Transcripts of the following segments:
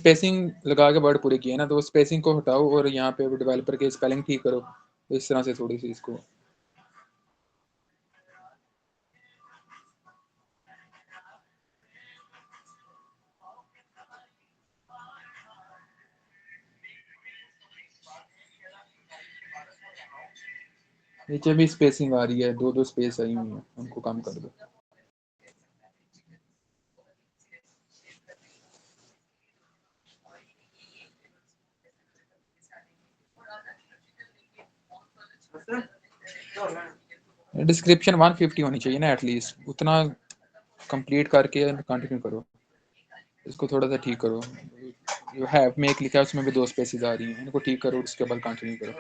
Spacing लगा के word पूरे किए ना, तो स्पेसिंग को हटाओ और यहाँ पे डेवलपर के स्पेलिंग ठीक करो, तो इस तरह से थोड़ी सी इसको नीचे भी स्पेसिंग आ रही है, दो स्पेस आई हुई है, उनको कम कर दो। डिस्क्रिप्शन 150 होनी चाहिए ना एटलीस्ट, उतना कंप्लीट करके कंटिन्यू करो। इसको थोड़ा सा ठीक करो, जो हैव मेक लिखा है उसमें भी 2 स्पेसेस आ रही हैं, इनको ठीक करो, उसके बाद कंटिन्यू करो।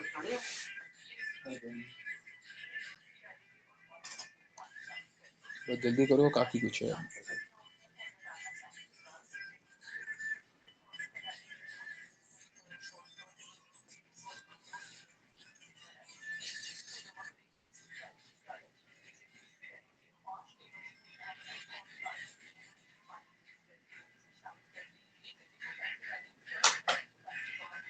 तो जल्दी करो, काफ़ी कुछ है।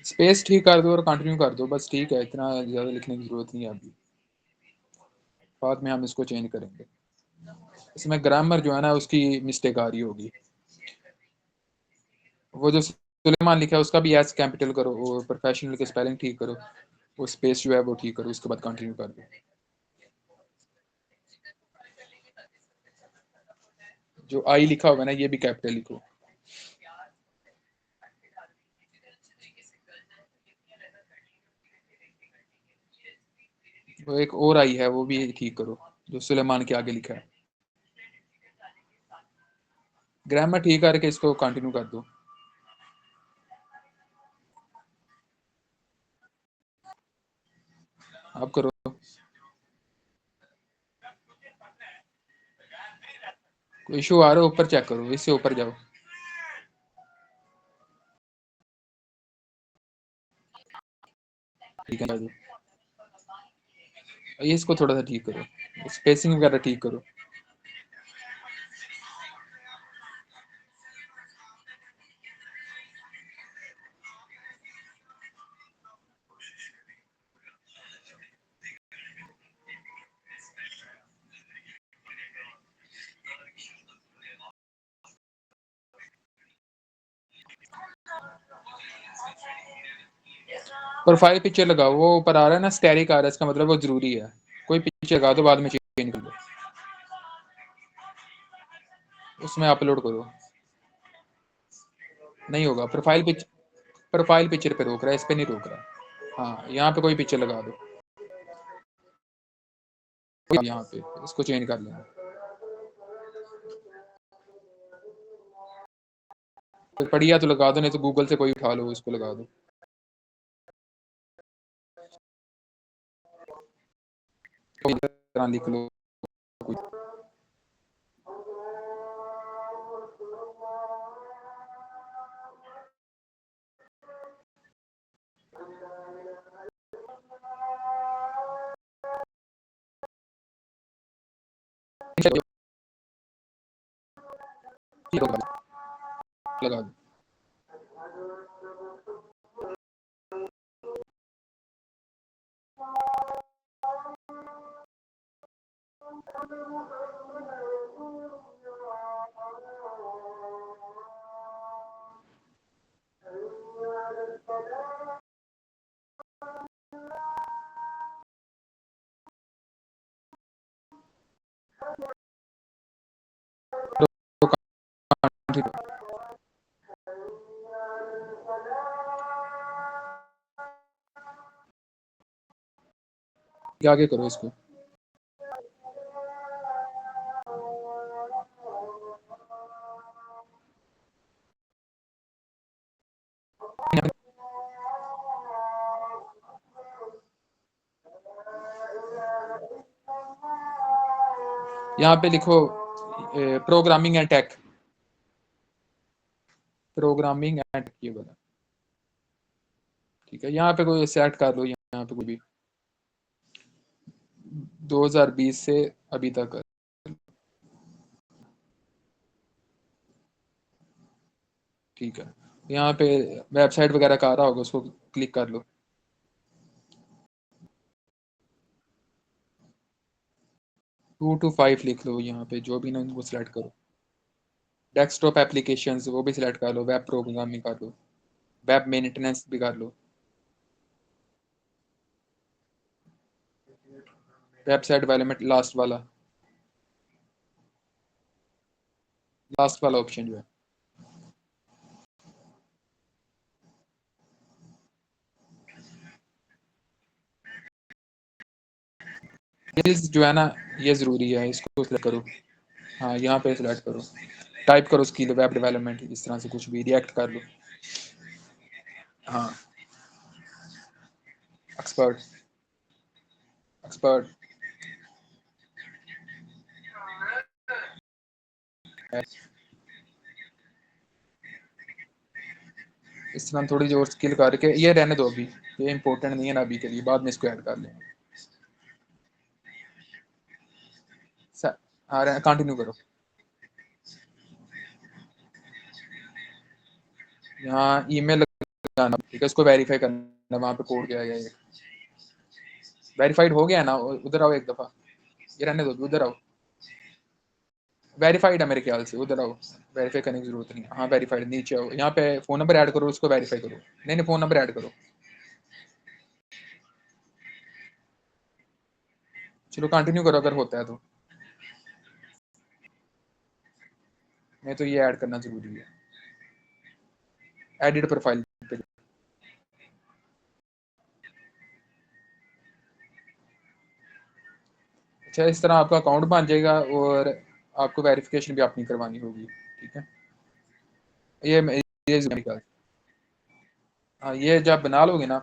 स्पेस ठीक कर दो और कंटिन्यू कर दो, बस ठीक है, इतना ज़्यादा लिखने की ज़रूरत नहीं है अभी, बाद में हम इसको चेंज करेंगे। इसमें ग्रामर जो है ना उसकी मिस्टेक आ रही होगी, वो जो सुलेमान लिखा है उसका भी एस कैपिटल करो, वो प्रोफेशनल के स्पेलिंग ठीक करो, वो स्पेस जो है वो ठीक करो, उसके बाद कंटिन्यू कर दो। जो आई लिखा होगा ना ये भी कैपिटल लिखो। वो एक और आई है, वो भी ठीक करो, जो सुलेमान के आगे लिखा है। ग्रामर ठीक करके इसको कंटिन्यू कर दो। आप करो, कोई इशू आ रहा है ऊपर चेक करो, इससे ऊपर जाओ। ठीक है, ये इसको थोड़ा सा ठीक करो, स्पेसिंग वगैरह ठीक करो। प्रोफाइल पिक्चर लगाओ, वो ऊपर आ रहा है ना स्टैटिक आ रहा है, इसका मतलब वो जरूरी है। कोई पिक्चर लगा दो, बाद में चेंज कर दो, उसमें अपलोड करो। नहीं होगा, प्रोफाइल पिक्चर पे रोक रहा है, इस पे नहीं रोक रहा। हाँ, यहाँ पे कोई पिक्चर लगा दो, यहाँ पे इसको चेंज कर लेना। बढ़िया तो लगा दो, नहीं तो गूगल से कोई उठा लो, उसको लगा दो। कोई तरह लिख लो कुछ। लगा दो। आगे करो इसको। यहाँ पे लिखो programming and tech, programming and ये बना। ठीक है, यहाँ पे कोई सेट कर लो, यहाँ पे कोई भी 2020 से अभी तक। ठीक है, यहाँ पे वेबसाइट वगैरह का आ रहा होगा, उसको क्लिक कर लो। टू टू फाइव लिख लो यहाँ पे, जो भी ना वो सिलेक्ट करो। डेस्कटॉप एप्लीकेशंस वो भी सिलेक्ट कर लो, वेब प्रोग्रामिंग कर लो, वेब मेंटेनेंस भी कर लो, वेबसाइट डेवलपमेंट लास्ट वाला ऑप्शन जो है। स्किल्स जो है ना, ये ज़रूरी है, इसको सिलेक्ट करो। हाँ यहाँ पे सिलेक्ट करो, टाइप करो स्किल वेब डेवलपमेंट, इस तरह से कुछ भी रिएक्ट कर लो। हाँ एक्सपर्ट, एक्सपर्ट इस तरह थोड़ी और स्किल करके ये रहने दो अभी, ये इंपॉर्टेंट नहीं है ना अभी के लिए, बाद में इसको ऐड कर लेंगे। हाँ कंटिन्यू करो। यहाँ ईमेल लगाना, ठीक है, इसको वेरीफाई करना, वहाँ पे कोड क्या है, वेरीफाइड हो गया ना, उधर आओ एक दफ़ा, ये रहने दो, उधर आओ। वेरीफाइड है मेरे ख्याल से, उधर आओ, वेरीफाई करने की जरूरत नहीं है। हाँ वेरीफाइड, नीचे आओ, यहाँ पे फ़ोन नंबर ऐड करो, उसको वेरीफाई करो। नहीं नहीं, फ़ोन नंबर ऐड करो। चलो कंटिन्यू करो अगर होता है तो, नहीं तो ये ऐड करना जरूरी है। एडिट प्रोफाइल पे, अच्छा इस तरह आपका अकाउंट बन जाएगा और आपको वेरिफिकेशन भी अपनी करवानी होगी, ठीक है। ये ये निकाल, हाँ ये जब बना लोगे ना,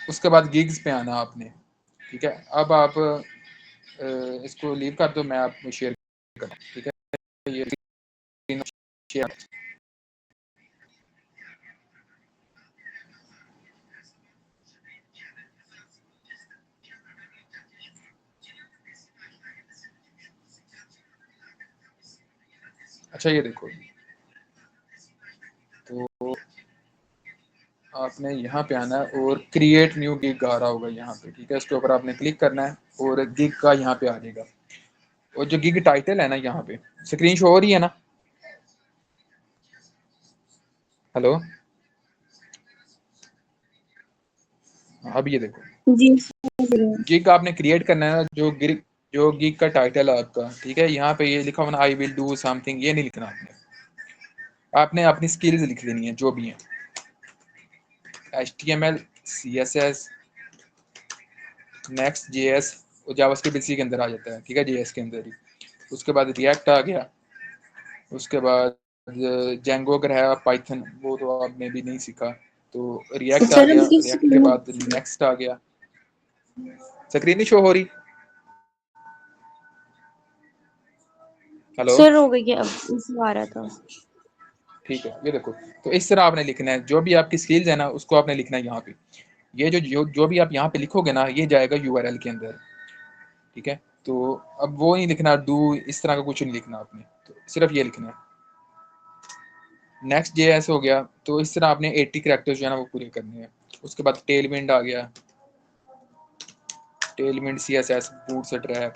उसके बाद गिग्स पे आना आपने, ठीक है। अब आप इसको लीव कर दो, मैं आपको शेयर कर, ठीक है, ये शेयर। अच्छा ये देखो, तो आपने यहाँ पे आना है और क्रिएट न्यू गिग आ रहा होगा यहाँ पे, ठीक है, इसके ऊपर आपने क्लिक करना है और गिग का यहाँ पे आ जाएगा। और जो गिग टाइटल है ना, यहाँ पे स्क्रीन शो हो रही है ना, हेलो, अब ये देखो, जी गिग आपने क्रिएट करना है, जो गिग का टाइटल है आपका, ठीक है, यहाँ पे ये लिखा होना आई विल डू समथिंग, ये नहीं लिखना आपने, आपने अपनी स्किल्स लिख लेनी है जो भी है, HTML, CSS, नेक्स्ट JS और जावास्क्रिप्ट इसी के अंदर आ जाता है, ठीक है, JS के अंदर ही। उसके बाद रिएक्ट आ गया, उसके बाद जेंगो अगर है, पाइथन वो तो आपने भी नहीं सीखा, तो रिएक्ट आ सर, गया, हम किस रिएक्ट के बाद नेक्स्ट आ गया। स्क्रीन नहीं शो हो रही, हेलो, सर हो गई है, अब इसमें आ रहा था। ठीक है, ये देखो, तो इस तरह आपने लिखना है, जो भी आपकी स्किल्स है ना उसको आपने लिखना है यहाँ पे। ये जो भी आप यहाँ पे लिखोगे ना, ये जाएगा URL के अंदर, ठीक है। तो अब वो नहीं लिखना डू, इस तरह का कुछ नहीं लिखना आपने, तो सिर्फ ये लिखना है। नेक्स्ट JS हो गया, तो इस तरह आपने 80 कैरेक्टर्स जो है ना वो पूरे करने हैं। उसके बाद टेलविंड आ गया, टेलविंड CSS, बूटस्ट्रैप,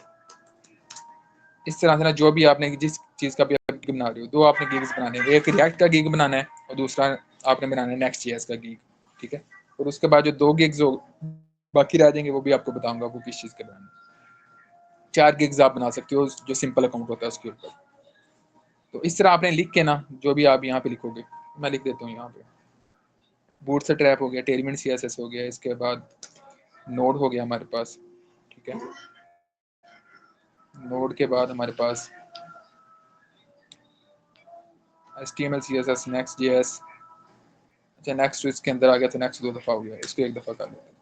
इस तरह से ना जो भी आपने जिस चीज़ का भी आप गिग बना रहे हो, दो आपने गिग्स बनाने हैं, एक रिएक्ट का गिग बनाना है और दूसरा आपने बनाना है नेक्स्ट JS का गिग, ठीक है। और उसके बाद जो 2 गिग्स हो बाकी रह जाएंगे, वो भी आपको बताऊंगा वो किस चीज़ के बनाने हैं। 4 गिग्स आप बना सकते हो, जो सिंपल अकाउंट होता है उसके ऊपर। तो इस तरह आपने लिख के ना, जो भी आप यहाँ पे लिखोगे, मैं लिख देता हूँ यहाँ पे, बूटस्ट्रैप हो गया, टेलविंड CSS हो गया, इसके बाद नोड हो गया हमारे पास, ठीक है। नोड के बाद हमारे पास HTML CSS, नेक्स्ट JS, अच्छा नेक्स्ट इसके अंदर आ गया, तो नेक्स्ट 2 दफ़ा हो गया, इसको एक दफ़ा कर लेते हैं,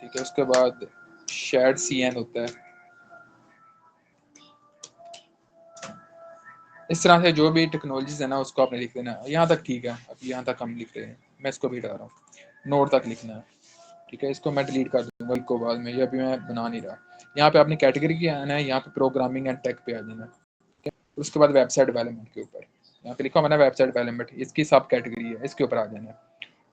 ठीक है। उसके बाद शेड CN होता है। इस तरह से जो भी टेक्नोलॉजीज है ना उसको आपने लिख देना है, यहाँ तक ठीक है, अब यहाँ तक हम लिख रहे हैं, मैं इसको भी हटा रहा हूँ, नोड तक लिखना है, ठीक है। इसको मैं डिलीट कर दूंगा इसको बाद में, ये अभी मैं बना नहीं रहा। यहाँ पे आपने कैटेगरी की आना है, यहाँ पे प्रोग्रामिंग एंड टेक पे आ जाना है, ठीक है। उसके बाद वेबसाइट डेवलपमेंट के ऊपर, यहाँ पे लिखा हुआ ना वेबसाइट एलिमेंट, इसकी सब कैटेगरी है, इसके ऊपर आ जाना है।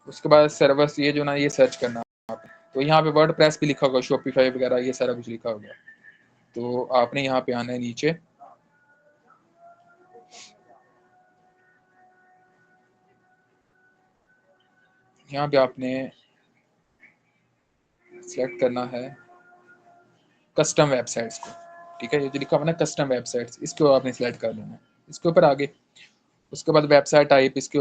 उसके बाद सर्वर्स ये जो ना ये सर्च करना आप, तो यहाँ पे वर्डप्रेस भी लिखा होगा, शॉपिफाई वगैरह ये सारा कुछ लिखा होगा। तो आपने यहाँ पे आना है नीचे, यहाँ पे आपने सेलेक्ट करना है कस्टम वेबसाइट्स को, ठीक है। ये जो लिखा हुआ ना कस्टम वेबसाइट्स, इसको आपने सेलेक्ट कर लेना है, इसके ऊपर आगे। उसके बाद वेबसाइट टाइप, इसके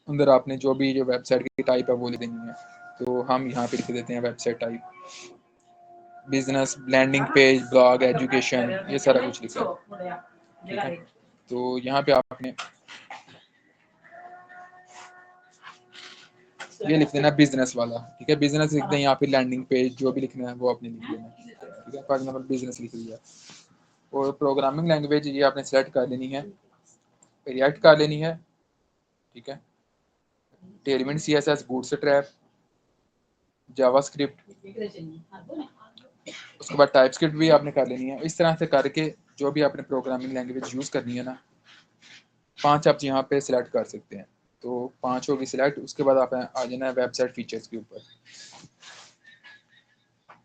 अंदर आपने जो भी जो वेबसाइट की टाइप है वो लिख देनी है। तो हम यहाँ पे लिख देते हैं website type, business, landing page, blog, education, ये सारा कुछ लिखा है, ठीक है। तो यहाँ पे आपने ये लिख देना बिजनेस वाला, ठीक है। बिजनेस लिख दें, यहाँ पे लैंडिंग पेज जो भी लिखना है वो आपने लिख देना, ठीक है। फॉर एग्जाम्पल बिजनेस लिख दिया। और प्रोग्रामिंग लैंग्वेज ये आपने सेलेक्ट कर लेनी है, रिएक्ट कर लेनी है, ठीक है। टेलविंड CSS, बूटस्ट्रैप, जावास्क्रिप्ट, उसके बाद टाइपस्क्रिप्ट भी आपने कर लेनी है। इस तरह से करके जो भी आपने प्रोग्रामिंग लैंग्वेज यूज़ करनी है ना, 5 आप यहाँ पे सिलेक्ट कर सकते हैं। तो 5 होगी सिलेक्ट, उसके बाद आप आ जाना है वेबसाइट फीचर्स के ऊपर।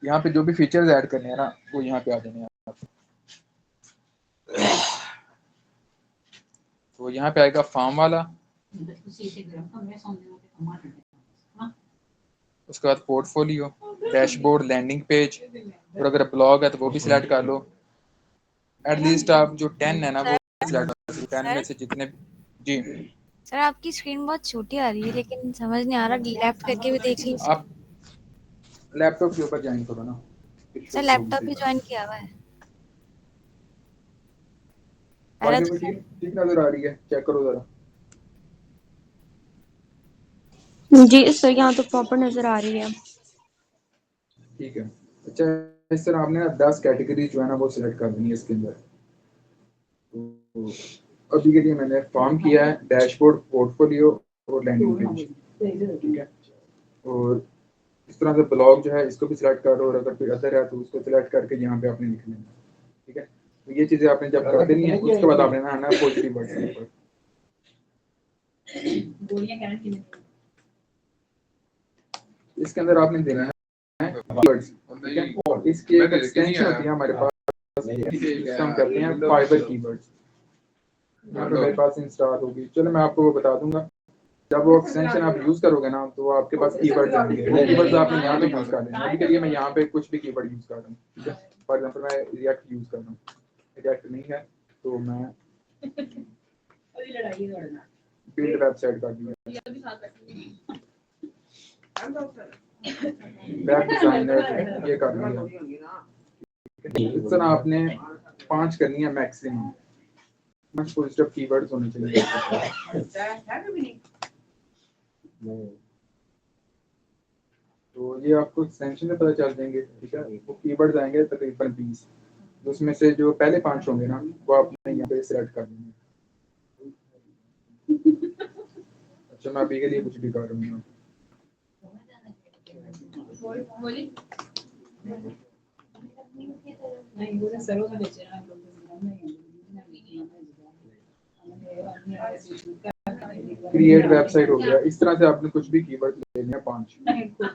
यहाँ पे जो भी फीचर्स ऐड करने हैं ना वो यहाँ पे आ जाने हैं आप। तो यहाँ पे आएगा फॉर्म वाला, उसके बाद पोर्टफोलियो, डैशबोर्ड, लैंडिंग पेज, और अगर ब्लॉग है तो वो भी सिलेक्ट कर लो। एटलीस्ट आप जो 10 है ना वो सिलेक्ट कर लो, 10 में से जितने। जी सर आपकी स्क्रीन बहुत छोटी आ रही है, लेकिन समझ नहीं आ रहा, लेफ्ट करके भी देख लीजिए। आप लैपटॉप के ऊपर ज्वाइन करो ना, सर लैपटॉप भी ज्वाइन किया हुआ है। पहले आगे तो वो ठीक ठीक नजर आ रही है, चेक करो जरा। जी सर यहाँ तो प्रॉपर नजर आ रही है। ठीक है। अच्छा, इस तरह आपने ना 10 कैटेगरी जो है ना वो सिलेक्ट कर देनी है इसके अंदर। तो अभी के लिए मैंने फॉर्म किया है, डैशबोर्ड, पोर्टफोलियो और लैंडिंग पेज, ठीक है। और इस तरह से ब्लॉग जो है इसको भी सिलेक्ट करो, और अगर कोई अदर है तो उसको सिलेक्ट करके यहाँ पे आपने लिख लेना, ठीक है। तो ये चीज़ें आपने जब कर देनी है, उसके बाद आपने ना आना है पॉजिटिव वर्ड्स के ऊपर। इसके अंदर आपने देना है कीवर्ड्स, ठीक है। इसकी एक एक्सटेंशन होती है हमारे पास, जिससे हम करते हैं फाइबर कीवर्ड्स। यहाँ पे मेरे पास इंस्टॉल होगी, चलो मैं आपको वो बता दूंगा। जब वो एक्सटेंशन आप यूज करोगे ना तो आपके पास कीवर्ड्स आएंगे, वो कीवर्ड्स आपने यहाँ पे यूज कर लेना। अभी के लिए मैं यहाँ पे कुछ भी कीवर्ड यूज कर रहा हूँ, ठीक है। फॉर एग्जांपल मैं रिएक्ट यूज कर रहा हूँ, रिएक्ट नहीं है तो मैं बिल्ड वेबसाइट कर दूंगा, वेब डिजाइनर ये कर दूंगा। इस तरह आपने 5 करनी है मैक्सिमम, फुल स्टॉप कीवर्ड्स होने चाहिए। तो ये आपको एक्सटेंशन में पता चल जाएंगे, ठीक है। वो कीवर्ड्स आएंगे तकरीबन 20, उसमें से जो पहले 5 होंगे ना वो आपने यहाँ पे सिलेक्ट कर देंगे। अच्छा, मैं अभी के लिए कुछ भी कर रहा हूँ। क्रिएट वेबसाइट हो गया। इस तरह से आपने कुछ भी कीवर्ड लेने हैं 5,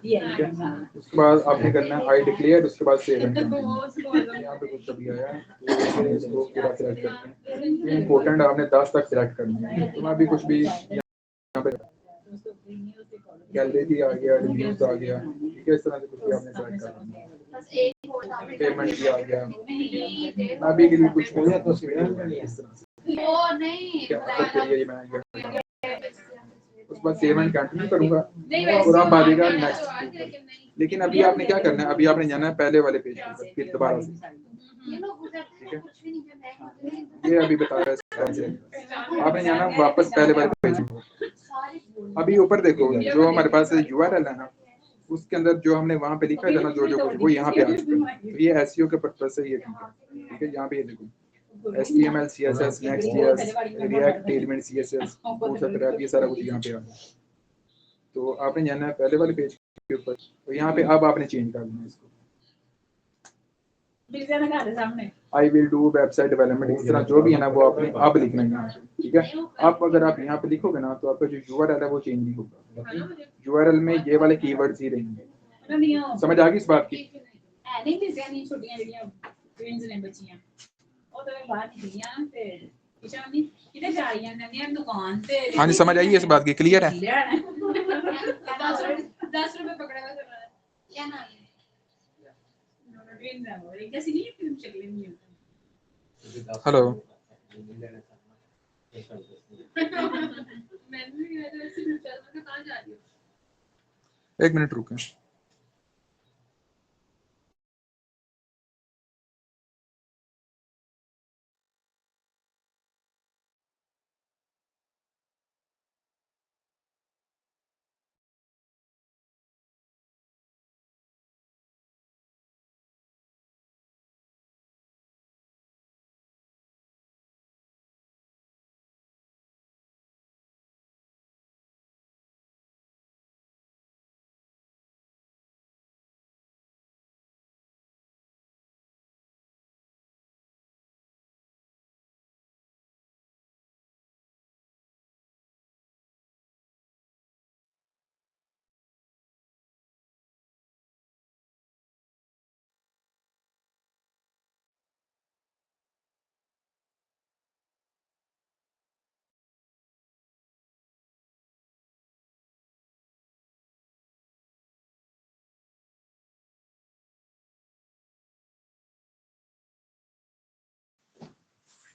ठीक है। उसके बाद आपने करना है आई डिक्लेयर, उसके बाद सेव एंड कंटिन्यू। यहाँ पे कुछ अभी आया है तो इसको पूरा सिलेक्ट करते हैं। ये इंपॉर्टेंट आपने 10 तक सिलेक्ट करना है। तो मैं अभी कुछ भी यहाँ पे गैलरी आ गया, रिव्यूज आ गया, ठीक है। इस तरह से कुछ भी आपने सिलेक्ट करना है। पेमेंट भी आ गया, मैं अभी के लिए कुछ भी इस तरह से, ठीक है। मतलब के लिए मैं उसके बाद सेव एंड कंटिन्यू करूंगा और आप आ जाएगा नेक्स्ट। लेकिन अभी आपने क्या करना है, अभी आपने जाना है पहले वाले पेज पर, फिर दोबारा से, ठीक है। ये अभी बता रहा है, आपने जाना वापस पहले वाले पेज पर। अभी ऊपर देखो जो हमारे पास URL है ना, उसके अंदर जो हमने वहां पे लिखा था ना जो जो कुछ वो यहाँ पे आ चुका है। तो ये SEO के पर्पज से ये ठीक है। यहाँ पे ये देखो HTML, CSS, Next.js, React, Tailwind CSS, Bootstrap, ये सारा कुछ यहाँ पे आ गया। तो आपने जाना है पहले वाले पेज के ऊपर, तो यहाँ पे अब आपने चेंज कर देना इसको। I will do website development, इस तरह जो भी है ना वो आपने अब लिखना है यहाँ पे, ठीक है। अब अगर आप यहाँ पे लिखोगे ना तो आपका जो यूआरएल है वो चेंज नहीं होगा, यूआरएल में ये वाले कीवर्ड्स ही रहेंगे। समझ आ गई इस बात की? हाँ जी, समझ आई इस बात की, क्लियर है? हेलो, एक मिनट रुकें।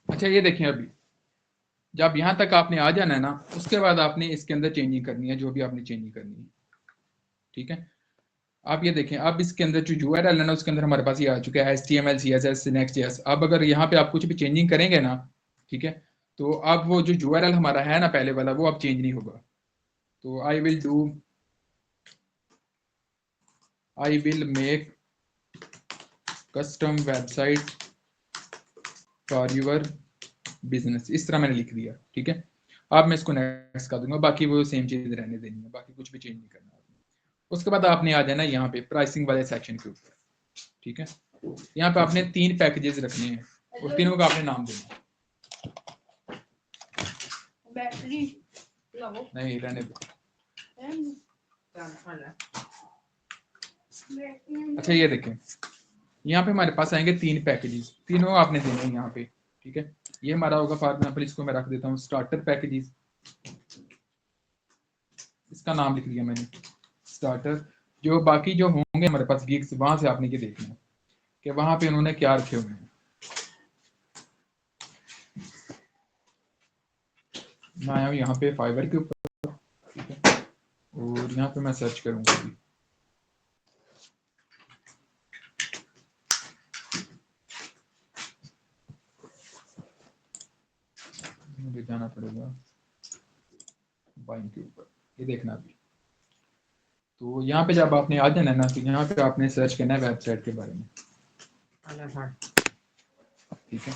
अच्छा ये देखिए, अभी जब यहाँ तक आपने आ जाना है ना, उसके बाद आपने इसके अंदर चेंजिंग करनी है, जो भी आपने चेंजिंग करनी है, ठीक है। आप ये देखें, अब इसके अंदर जो यूआरएल है ना उसके अंदर हमारे पास ये आ चुका है HTML CSS Next.js। अब अगर यहाँ पे आप कुछ भी चेंजिंग करेंगे ना, ठीक है, तो अब वो जो यूआरएल हमारा है ना पहले वाला, वो अब चेंज नहीं होगा। तो I will make custom website for your business, इस तरह मैंने लिख दिया, ठीक है। अब मैं इसको नेक्स्ट कर दूंगा, बाकी वो सेम चीज रहने देनी है, बाकी कुछ भी चेंज नहीं करना। उसके बाद आपने आ जाना यहाँ पे प्राइसिंग वाले सेक्शन के ऊपर, ठीक है। यहाँ पे आपने 3 पैकेजेस रखने हैं और तीनों का आपने नाम देना। नहीं रहने दो। अच्छा ये देखें, यहाँ पे हमारे पास आएंगे 3 पैकेजेस, तीनों आपने देने हैं यहाँ पे, ठीक है। ये हमारा होगा, फॉर एग्जाम्पल इसको मैं रख देता हूँ स्टार्टर पैकेजेस, इसका नाम लिख दिया मैंने स्टार्टर। जो बाकी जो होंगे हमारे पास गिग्स, वहां से आपने ये देखना है कि वहां पे उन्होंने क्या रखे हुए हैं। मैं आया हूँ यहाँ पे फाइवर के ऊपर, ठीक है, और यहाँ पे मैं सर्च करूंगा अभी। मुझे जाना पड़ेगा बाइंग के ऊपर, ये देखना अभी। तो यहाँ पे जब आपने आ जाना है ना, तो यहाँ पे आपने सर्च करना है वेबसाइट के बारे में, ठीक है।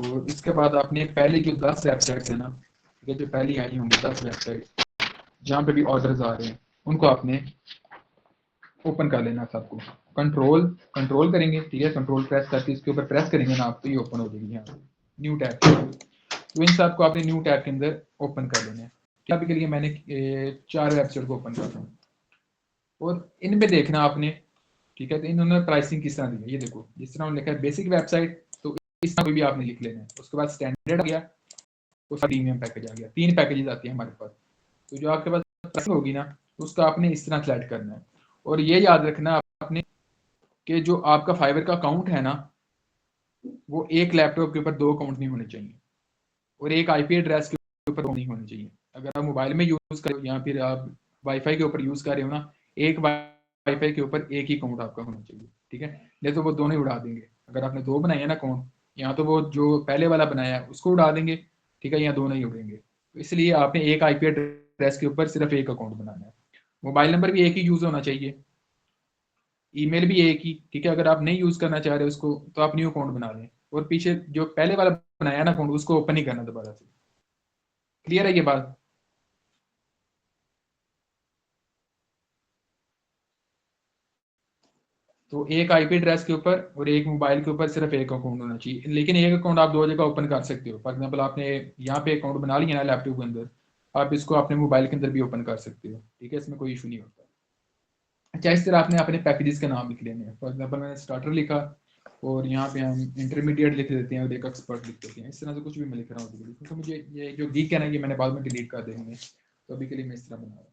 और इसके बाद आपने पहले जो 10 वेबसाइट है ना, ठीक है, जो पहली आई होंगी 10 वेबसाइट जहाँ पे भी ऑर्डर्स आ रहे हैं, उनको आपने ओपन कर लेना सबको। कंट्रोल करेंगे, ठीक है, कंट्रोल प्रेस करके इसके ऊपर प्रेस करेंगे ना आप, तो ये ओपन हो जाएगी यहाँ न्यू टैब। तो इन सब को आपने न्यू टैब के अंदर ओपन कर लेना है। अभी के लिए मैंने 4 वेबसाइट को ओपन कर रहा हूँ और इनमें देखना आपने, ठीक है। तो इन्होंने प्राइसिंग किस तरह दी है, ये देखो, जिस तरह लिखा है बेसिक वेबसाइट, तो इस तरह कोई भी आपने लिख लेना है। उसके बाद स्टैंडर्ड आ गया, उसका प्रीमियम पैकेज आ गया, 3 पैकेजेस आती है हमारे पास। तो जो आपके पास प्राइसिंग होगी ना, उसका आपने इस तरह सेलेक्ट करना है। और ये याद रखना आपने कि जो आपका फाइवर का अकाउंट है ना, वो एक लैपटॉप के ऊपर 2 अकाउंट नहीं होने चाहिए और एक आईपी एड्रेस के ऊपर नहीं होने चाहिए। अगर आप मोबाइल में यूज कर रहे हो या फिर आप वाईफाई के ऊपर यूज कर रहे हो ना, एक वाईफाई के ऊपर एक ही अकाउंट आपका होना चाहिए, ठीक है। नहीं तो वो दोनों ही उड़ा देंगे। अगर आपने 2 बनाए हैं ना अकाउंट, या तो वो जो पहले वाला बनाया है उसको उड़ा देंगे, ठीक है, या दोनों ही उड़ेंगे। तो इसलिए आपने एक आईपी एड्रेस के ऊपर सिर्फ एक अकाउंट बनाना है। मोबाइल नंबर भी एक ही यूज होना चाहिए, ईमेल भी एक ही, ठीक है। अगर आप नहीं यूज करना चाह रहे उसको, तो आप न्यू अकाउंट बना लें और पीछे जो पहले वाला बनाया ना अकाउंट, उसको ओपन नहीं करना दोबारा से। क्लियर है ये बात? तो एक आईपी एड्रेस के ऊपर और एक मोबाइल के ऊपर सिर्फ एक अकाउंट होना चाहिए, लेकिन एक अकाउंट आप दो जगह ओपन कर सकते हो। फॉर एग्जांपल आपने यहाँ पे अकाउंट बना लिया ना लैपटॉप के अंदर, आप इसको अपने मोबाइल के अंदर भी ओपन कर सकते हो, ठीक है, इसमें कोई इशू नहीं होता। अच्छा, इस तरह आपने अपने पैकेजेस के नाम लिख लेने हैं। फॉर एग्जांपल मैंने स्टार्टर लिखा और यहाँ पे हम इंटरमीडिएट लिख देते हैं और एक एक्सपर्ट लिख देते हैं। इस तरह से कुछ भी मैं लिख रहा हूँ अभी, क्योंकि मुझे ये जो गीक है ना, ये मैंने बाद में डिलीट कर देंगे, तो अभी के लिए मैं इस तरह बना रहा हूँ।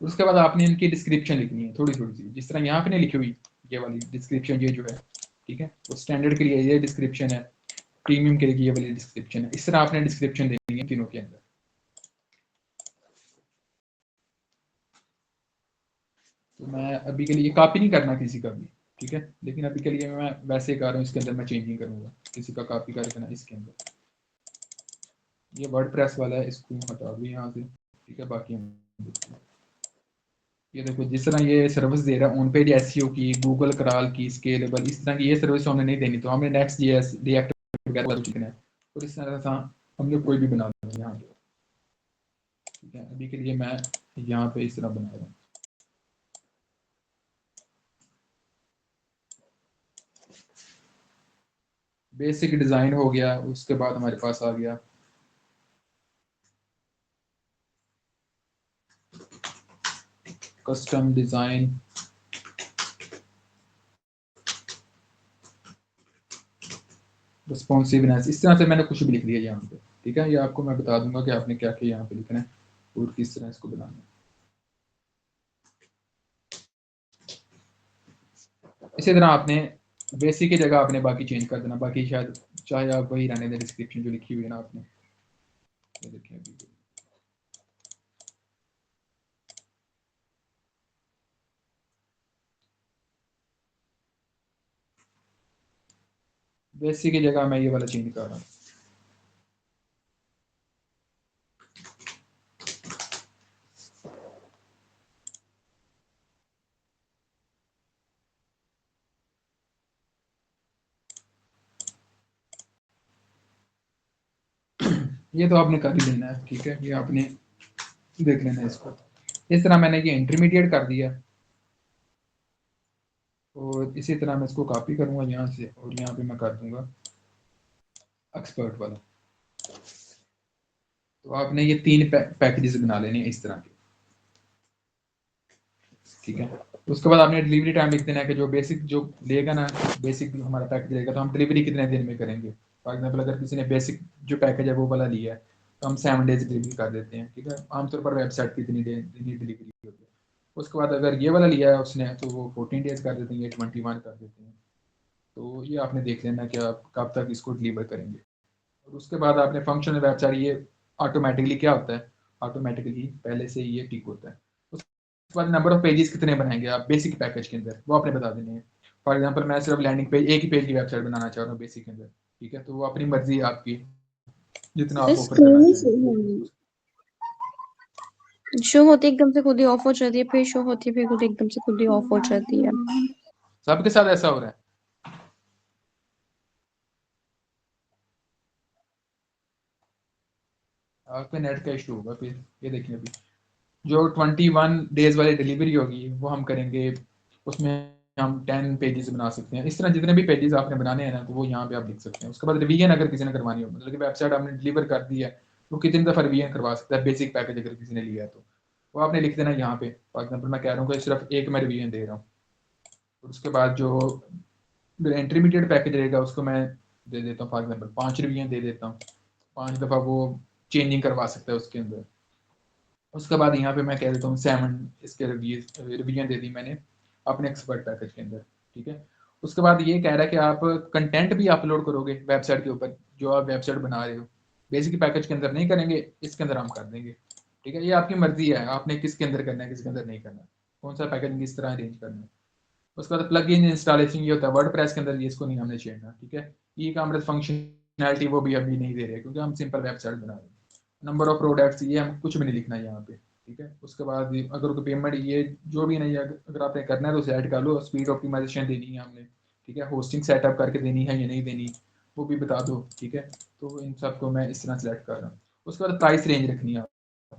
उसके बाद आपने इनकी डिस्क्रिप्शन लिखनी है थोड़ी थोड़ी सी, जिस तरह यहाँ पे नहीं लिखी हुई ये वाली डिस्क्रिप्शन, ये जो है, ठीक है, वो स्टैंडर्ड के लिए ये डिस्क्रिप्शन है, प्रीमियम के लिए ये वाली डिस्क्रिप्शन है। इस तरह आपने डिस्क्रिप्शन देनी है तीनों के अंदर। तो मैं अभी के लिए कॉपी नहीं करना किसी का भी, ठीक है, लेकिन अभी के लिए मैं वैसे कर रहा हूँ, इसके अंदर मैं चेंजिंग करूँगा, किसी का कॉपी करके ना इसके अंदर। ये वर्डप्रेस वाला है, इसको हटा दो यहाँ से, ठीक है। बाकी हम देखते हैं। ये देखो, जिस तरह ये सर्विस दे रहा है ऑन पेज एसईओ की, गूगल कराल की, स्केलेबल, इस तरह की ये सर्विस हमने नहीं देनी, तो हमने नेक्स्ट जेएस डीएक्टिवेट वगैरह लिखना है, और इस तरह से हम लोग कोई भी बना देंगे यहाँ पे, ठीक है। अभी के लिए मैं यहाँ पे इस तरह बना रहा हूँ। बेसिक डिज़ाइन हो गया, उसके बाद हमारे पास आ गया कस्टम डिज़ाइन, रिस्पॉन्सिवनेस। इस तरह से मैंने कुछ भी लिख दिया यहाँ पे, ठीक है। ये आपको मैं बता दूंगा कि आपने क्या क्या यहाँ पे लिखना है और किस तरह इसको बनाना है। इसी तरह आपने बेसिक की जगह आपने बाकी चेंज कर देना, बाकी शायद चाहे आप वही रहने दें डिस्क्रिप्शन जो लिखी हुई है ना आपने, ये देखिए अभी बेसिक की जगह मैं ये वाला चेंज कर रहा हूँ। ये तो आपने कर ही लेना है, ठीक है, ये आपने देख लेना है इसको। इस तरह मैंने ये इंटरमीडिएट कर दिया, और इसी तरह मैं इसको कॉपी करूंगा यहाँ से, और यहाँ पे मैं कर दूंगा एक्सपर्ट वाला। तो आपने ये तीन पैकेजेस बना लेने हैं इस तरह के, ठीक है। उसके बाद आपने डिलीवरी टाइम लिख देना है कि जो बेसिक जो लेगा ना, बेसिक हमारा पैकेज लेगा, तो हम डिलीवरी कितने दिन में करेंगे। फॉर एग्जाम्पल अगर किसी ने बेसिक जो पैकेज है वो वाला लिया है, तो हम 7 डेज डिलीवरी कर देते हैं, ठीक है। आमतौर पर वेबसाइट की इतनी डिलीवरी होती है। उसके बाद अगर ये वाला लिया है उसने, तो वो 14 डेज कर देते हैं, 21 कर देते हैं। तो ये आपने देख लेना कि आप कब तक इसको डिलीवर करेंगे। और उसके बाद आपने फंक्शनल वेबसाइट, ये ऑटोमेटिकली क्या होता है, ऑटोमेटिकली पहले से ये टिक होता है। उसके बाद नंबर ऑफ पेजेस कितने बनाएंगे आप बेसिक पैकेज के अंदर, वो आपने बता देने हैं। फॉर एग्जांपल मैं सिर्फ लैंडिंग पेज, एक ही पेज की वेबसाइट बनाना चाह रहा हूँ बेसिक के अंदर, ठीक है। तो वो अपनी मर्जी है आपकी, जितना आप ऑफर करना चाहें। शो होती है एकदम से खुद ही ऑफ हो जाती है, फिर शो होती है, फिर खुद एकदम से खुद ही ऑफ हो जाती है। सबके साथ ऐसा हो रहा है। आपके नेट का इशू होगा फिर। ये देखिए अभी जो 21 डेज वाली डिलीवरी होगी वो हम करेंगे, उसमें हम 10 पेजेस बना सकते हैं। इस तरह जितने भी पेजेस आपने बनाने हैं ना, तो वो यहाँ पे आप लिख सकते हैं। उसके बाद रिवीजन अगर किसी ने करवानी हो, मतलब कि वेबसाइट आपने डिलीवर कर दी है, तो कितनी दफ़ा रिवीजन करवा सकता है बेसिक पैकेज अगर किसी ने लिया है, तो वो आपने लिख देना यहाँ पे। फॉर एग्जाम्पल मैं कह रहा हूँ कि सिर्फ एक मैं रिवीजन दे रहा हूँ, और उसके बाद जो इंटरमीडिएट पैकेज रहेगा उसको मैं दे देता हूँ, फॉर एग्जाम्पल 5 रिवीजन दे देता हूँ, 5 दफ़ा वो चेंजिंग करवा सकता है उसके अंदर। उसके बाद यहाँ पे मैं कह देता हूँ 7 इसके रिवीजन दे दी मैंने अपने एक्सपर्ट पैकेज के अंदर, ठीक है। उसके बाद ये कह रहा है कि आप कंटेंट भी अपलोड करोगे वेबसाइट के ऊपर, जो आप वेबसाइट बना रहे हो, बेसिक पैकेज के अंदर नहीं करेंगे, इसके अंदर हम कर देंगे, ठीक है। ये आपकी मर्जी है, आपने किसके अंदर करना है किसके अंदर नहीं करना, कौन सा पैकेज किस तरह अरेंज करना है। उसके बाद प्लग इन इंस्टॉलेशन ये होता है वर्डप्रेस के अंदर, ये इसको नहीं हमने छेड़ना, ठीक है। ई कॉमर्स फंक्शनैलिटी वो भी अभी नहीं दे रहे, क्योंकि हम सिंपल वेबसाइट बना रहे हैं। नंबर ऑफ प्रोडक्ट्स ये हम कुछ भी नहीं लिखना है यहाँ पे, ठीक है। उसके बाद अगर कोई पेमेंट ये जो भी नहीं है, अगर आपने करना है तो सेट कर लो। स्पीड ऑप्टिमाइजेशन देनी है हमने, ठीक है। होस्टिंग सेटअप करके देनी है या नहीं देनी वो भी बता दो, ठीक है। तो इन सब को मैं इस तरह सेलेक्ट कर रहा हूँ। उसके बाद प्राइस रेंज रखनी है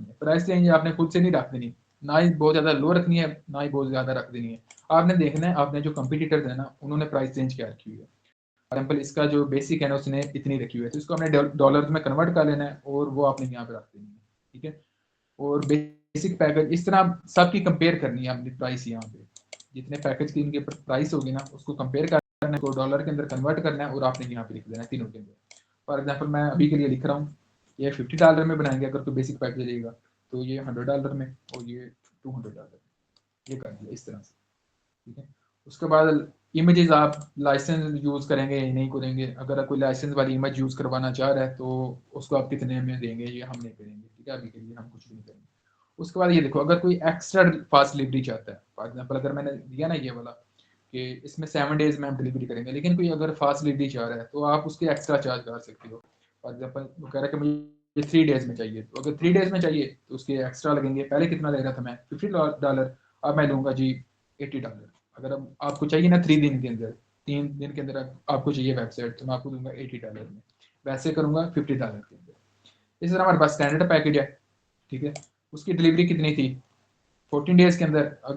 रखनी है। प्राइस रेंज आपने खुद से नहीं रख देनी, ना ही बहुत ज़्यादा लो रखनी है, ना ही बहुत ज़्यादा रख देनी है। आपने देखना है आपने जो कंपटीटर्स है ना उन्होंने प्राइस रेंज क्या रखी हुई है। फॉर एग्जाम्पल इसका जो बेसिक है ना उसने इतनी रखी हुई है, तो इसको हमने डॉलर में कन्वर्ट कर लेना है और वो आपने यहाँ पे रख देनी है, ठीक है। और बेसिक पैकेज इस तरह सबकी कंपेयर करनी है अपनी प्राइस, यहाँ पे जितने पैकेज की इनके प्राइस होगी ना उसको कंपेयर करना है, डॉलर के अंदर कन्वर्ट करना है और आपने यहाँ पे लिख देना है तीनों के अंदर। फॉर एग्जाम्पल मैं अभी के लिए लिख रहा हूँ, ये $50 में बनाएंगे अगर कोई बेसिक पैकेज लेगा, तो ये $100 में और ये $200, ये कर दिया इस तरह से, ठीक है। उसके बाद इमेजेस आप लाइसेंस यूज़ करेंगे या नहीं करेंगे, अगर कोई लाइसेंस वाली इमेज यूज़ करवाना चाह रहा है तो उसको आप कितने में देंगे, ये हम नहीं करेंगे, ठीक है। अभी के लिए हम कुछ भी नहीं करेंगे। उसके बाद ये देखो, अगर कोई एक्स्ट्रा फास्ट डिलीवरी चाहता है, फॉर एग्जाम्पल अगर मैंने दिया ना ये वाला कि इसमें 7 डेज में हम डिलीवरी करेंगे, लेकिन कोई अगर फास्ट डिलीवरी चाह रहा है तो आप उसके एक्स्ट्रा चार्ज कर सकते हो। फॉर एग्जाम्पल वो कह रहा है कि मुझे 3 डेज में चाहिए, तो अगर 3 डेज में चाहिए तो उसके एक्स्ट्रा लगेंगे। पहले कितना ले रहा था मैं $50, अब मैं लूँगा जी $80। अगर अब आपको चाहिए ना 3 दिन के अंदर, 3 दिन के अंदर आपको चाहिए वेबसाइट, तो मैं आपको दूंगा $80 में, वैसे करूँगा $50 के अंदर। इस तरह हमारे पास स्टैंडर्ड पैकेज है, ठीक है। उसकी डिलीवरी कितनी थी 14 डेज के अंदर। अगर